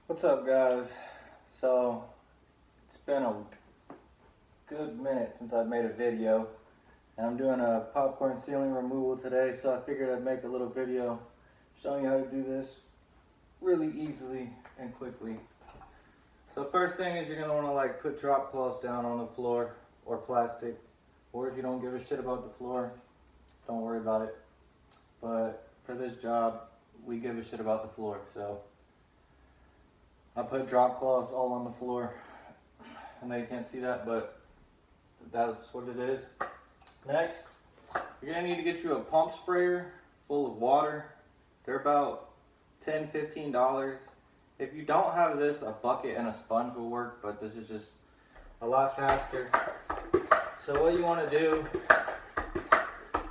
What's up, guys? So it's been a good minute since I've made a video, and I'm doing a popcorn ceiling removal today, so I figured I'd make a little video showing you how to do this really easily and quickly. So first thing is you're going to want to put drop cloths down on the floor or plastic, or if you don't give a shit about the floor, don't worry about it. But for this job, we give a shit about the floor, so I put drop cloths all on the floor. I know you can't see that, but that's what it is. Next, you're gonna need to get you a pump sprayer full of water. They're about $10, $15. If you don't have this, a bucket and a sponge will work, but this is just a lot faster. So what you wanna do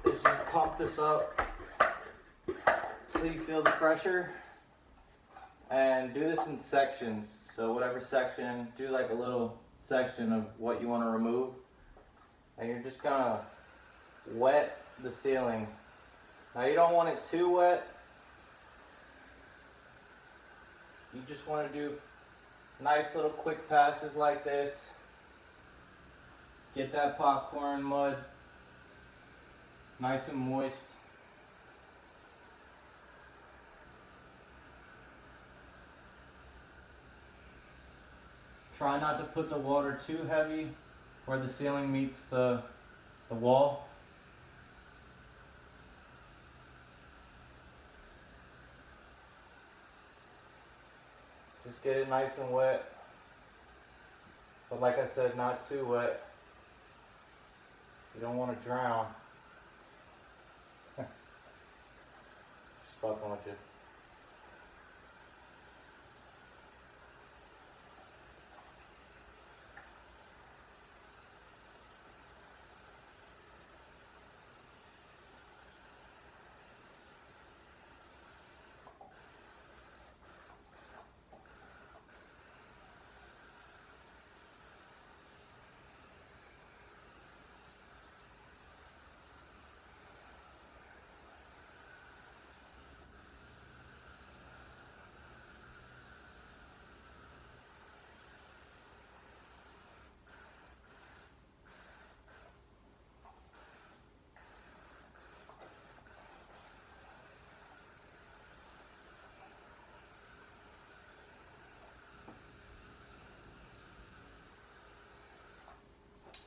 is just pump this up till you feel the pressure. And do this in sections. So whatever section, do like a little section of what you want to remove. And you're just gonna wet the ceiling. Now you don't want it too wet. You just want to do nice little quick passes like this. Get that popcorn mud nice and moist. Try not to put the water too heavy where the ceiling meets the wall. Just get it nice and wet. But like I said, not too wet. You don't want to drown. Just fucking with you.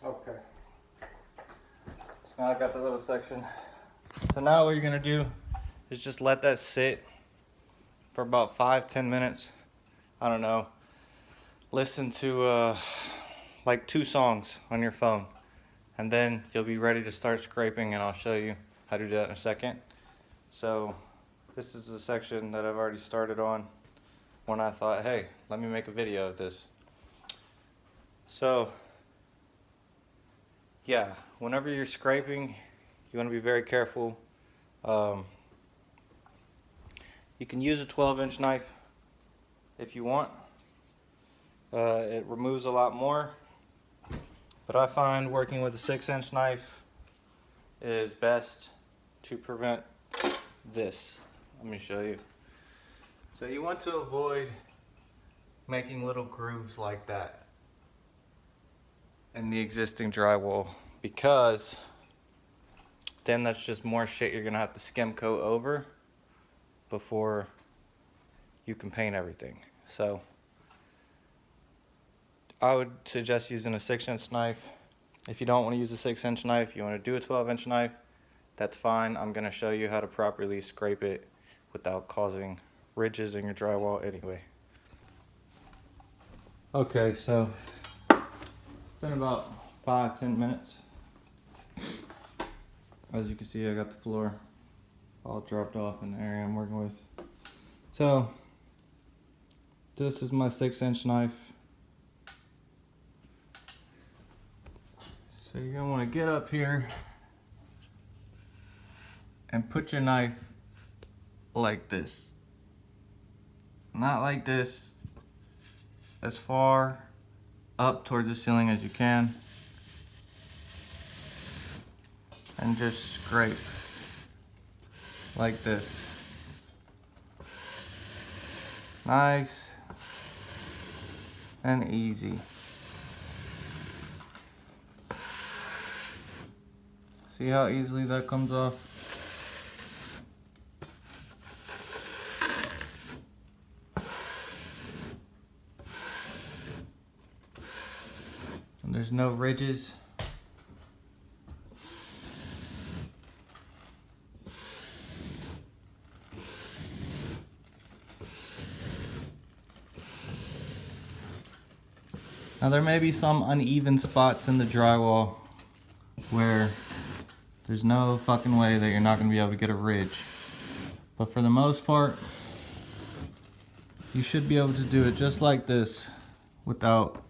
Okay. So now I got the little section. So now what you're gonna do is just let that sit for about 5-10 minutes. I don't know. Listen to like 2 songs on your phone, and then you'll be ready to start scraping, and I'll show you how to do that in a second. So this is the section that I've already started on when I thought, hey, let me make a video of this. So yeah, whenever you're scraping, you want to be very careful. You can use a 12-inch knife if you want. It removes a lot more, but I find working with a 6-inch knife is best to prevent this. Let me show you. So you want to avoid making little grooves like that in the existing drywall, because then that's just more shit you're gonna have to skim coat over before you can paint everything. So I would suggest using a 6-inch knife. If you don't want to use a 6-inch knife, you want to do a 12-inch knife, that's fine. I'm gonna show you how to properly scrape it without causing ridges in your drywall anyway. Okay, so it's been about 5-10 minutes. As you can see, I got the floor all dropped off in the area I'm working with. So this is my 6-inch knife. So you're gonna want to get up here and put your knife like this. Not like this, as far up towards the ceiling as you can, and just scrape like this. Nice and easy. See how easily that comes off? And there's no ridges. Now there may be some uneven spots in the drywall where there's no fucking way that you're not going to be able to get a ridge. But for the most part, you should be able to do it just like this without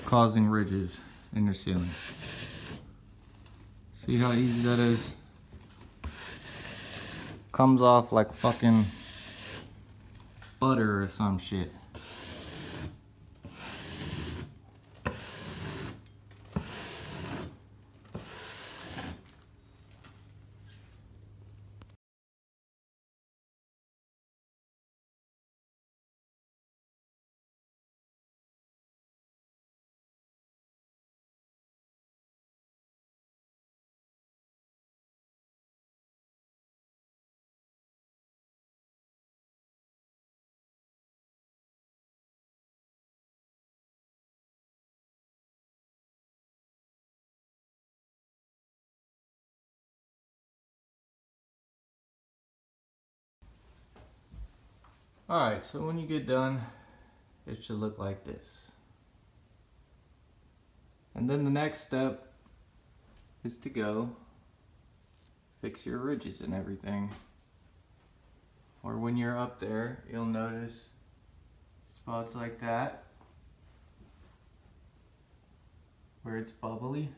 causing ridges in your ceiling. See how easy that is? Comes off like fucking butter or some shit. Alright, so when you get done, it should look like this. And then the next step is to go fix your ridges and everything. Or when you're up there, you'll notice spots like that where it's bubbly,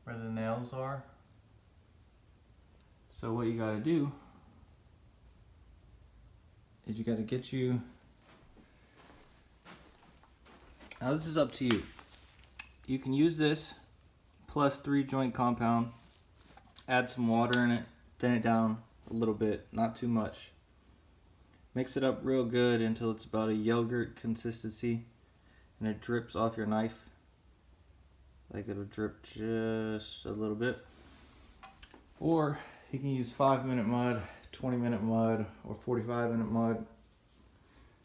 where the nails are. So what you gotta do is you gotta get you, now this is up to you. You can use this plus 3 joint compound, add some water in it, thin it down a little bit, not too much. Mix it up real good until it's about a yogurt consistency and it drips off your knife. Like it'll drip just a little bit. Or you can use 5-minute mud, 20-minute mud, or 45-minute mud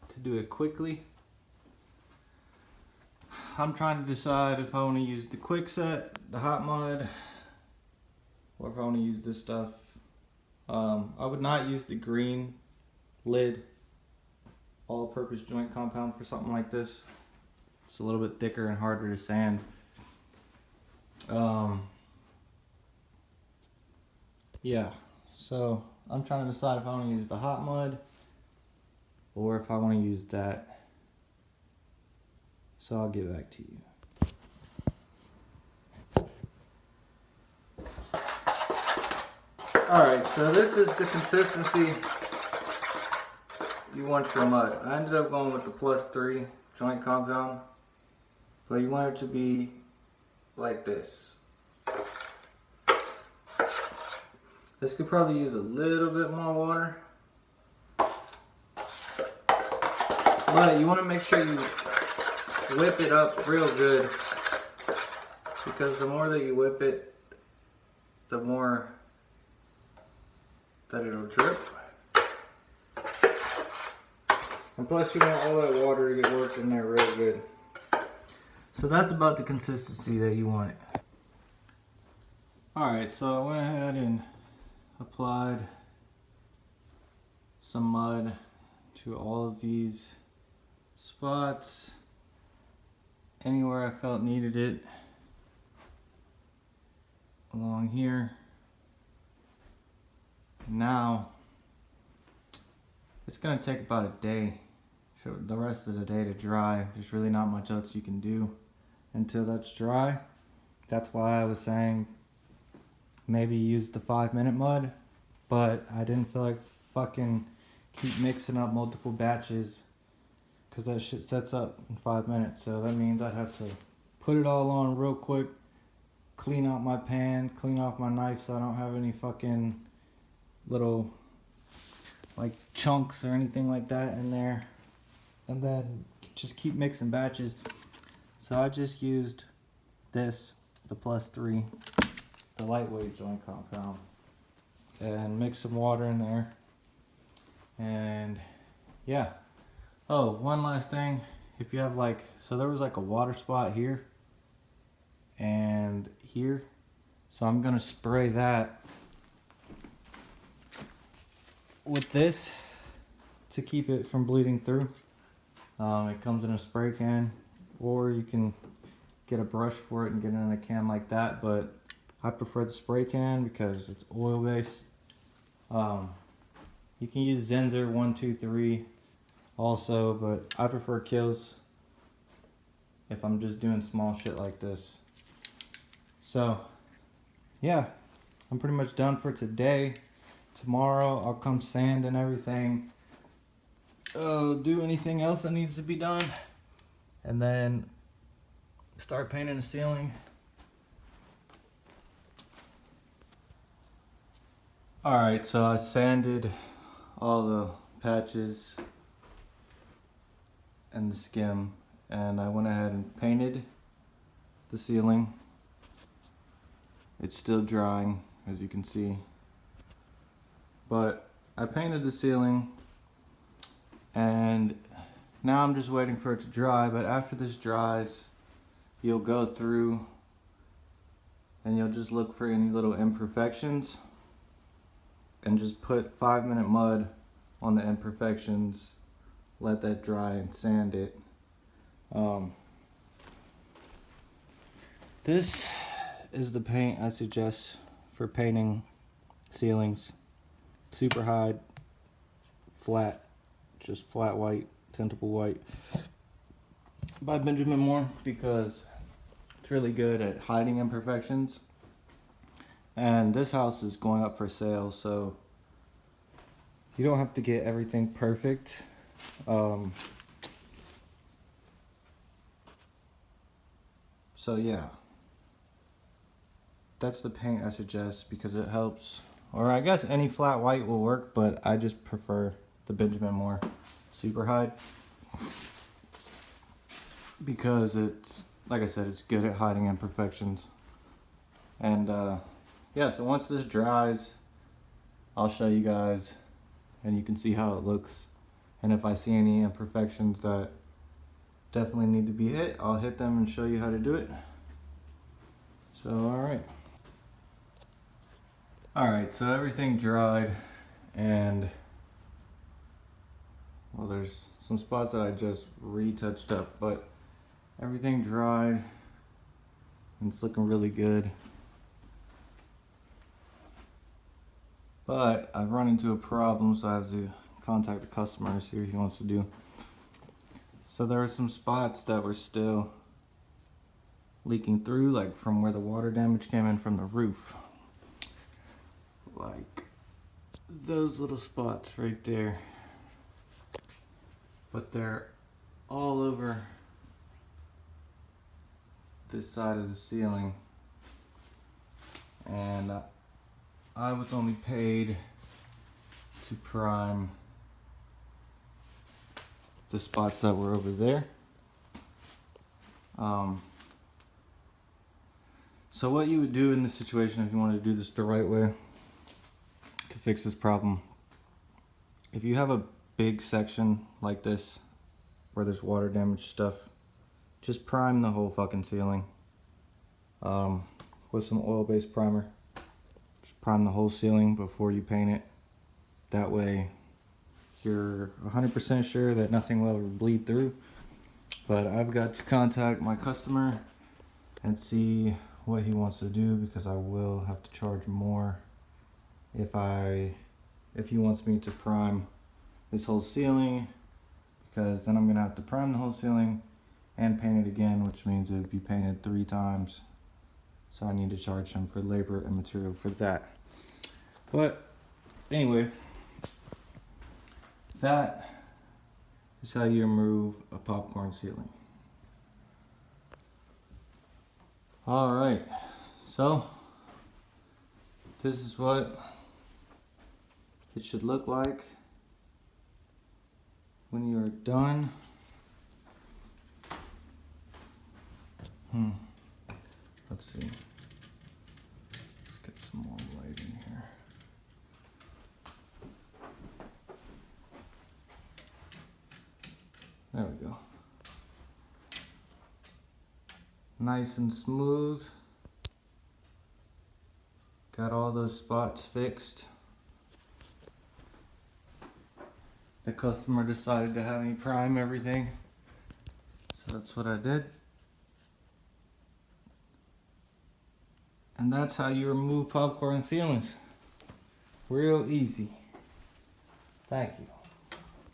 to do it quickly. I'm trying to decide if I want to use the Kwikset, the hot mud, or if I want to use this stuff. I would not use the green lid all-purpose joint compound for something like this. It's a little bit thicker and harder to sand. Yeah, so I'm trying to decide if I want to use the hot mud or if I want to use that. So I'll get back to you. Alright, so this is the consistency you want your mud. I ended up going with the plus 3 joint compound, but you want it to be like this. This could probably use a little bit more water, but you want to make sure you whip it up real good, because the more that you whip it, the more that it'll drip. And plus you want all that water to get worked in there real good. So that's about the consistency that you want. Alright, so I went ahead and applied some mud to all of these spots, anywhere I felt needed it, along here. Now it's gonna take about a day, the rest of the day, to dry. There's really not much else you can do until that's dry. That's why I was saying maybe use the 5-minute mud, but I didn't feel like fucking keep mixing up multiple batches, because that shit sets up in 5 minutes. So that means I'd have to put it all on real quick, clean out my pan, clean off my knife so I don't have any fucking little like chunks or anything like that in there. And then just keep mixing batches. So I just used this, the +3, the lightweight joint compound, and mix some water in there. And yeah. Oh, one last thing. If you have like, so there was like a water spot here and here. So I'm gonna spray that with this to keep it from bleeding through. It comes in a spray can, or you can get a brush for it and get it in a can like that, but I prefer the spray can because it's oil based. You can use Zenzer 123 also, but I prefer Kilz if I'm just doing small shit like this. So yeah, I'm pretty much done for today. Tomorrow I'll come sand and everything, do anything else that needs to be done, and then start painting the ceiling. Alright, so I sanded all the patches and the skim, and I went ahead and painted the ceiling. It's still drying, as you can see, but I painted the ceiling, and now I'm just waiting for it to dry. But after this dries, you'll go through and you'll just look for any little imperfections and just put 5-minute mud on the imperfections, let that dry, and sand it. This is the paint I suggest for painting ceilings. Superhide, flat, just flat white, tintable white, by Benjamin Moore, because it's really good at hiding imperfections. And this house is going up for sale, so you don't have to get everything perfect. So yeah, that's the paint I suggest because it helps. Or I guess any flat white will work, but I just prefer the Benjamin Moore Superhide because it's, like I said, it's good at hiding imperfections. And yeah, so once this dries, I'll show you guys and you can see how it looks. And if I see any imperfections that definitely need to be hit, I'll hit them and show you how to do it. So alright, so everything dried, and well, there's some spots that I just retouched up, but everything dried and it's looking really good. But I've run into a problem, so I have to contact the customer and see what he wants to do. So there are some spots that were still leaking through, like from where the water damage came in from the roof. Like those little spots right there. But they're all over this side of the ceiling. And I was only paid to prime the spots that were over there. So what you would do in this situation, if you want to do this the right way to fix this problem, if you have a big section like this where there's water damage stuff, just prime the whole fucking ceiling with some oil-based primer. Just prime the whole ceiling before you paint it. That way you're 100% sure that nothing will ever bleed through. But I've got to contact my customer and see what he wants to do, because I will have to charge more if he wants me to prime this whole ceiling, because then I'm gonna have to prime the whole ceiling and paint it again, which means it would be painted 3 times. So I need to charge him for labor and material for that. But anyway, that is how you remove a popcorn ceiling. Alright, so this is what it should look like when you're done, let's see. Let's get some more light in here. There we go. Nice and smooth. Got all those spots fixed. The customer decided to have me prime everything, so that's what I did. And that's how you remove popcorn ceilings. Real easy. Thank you.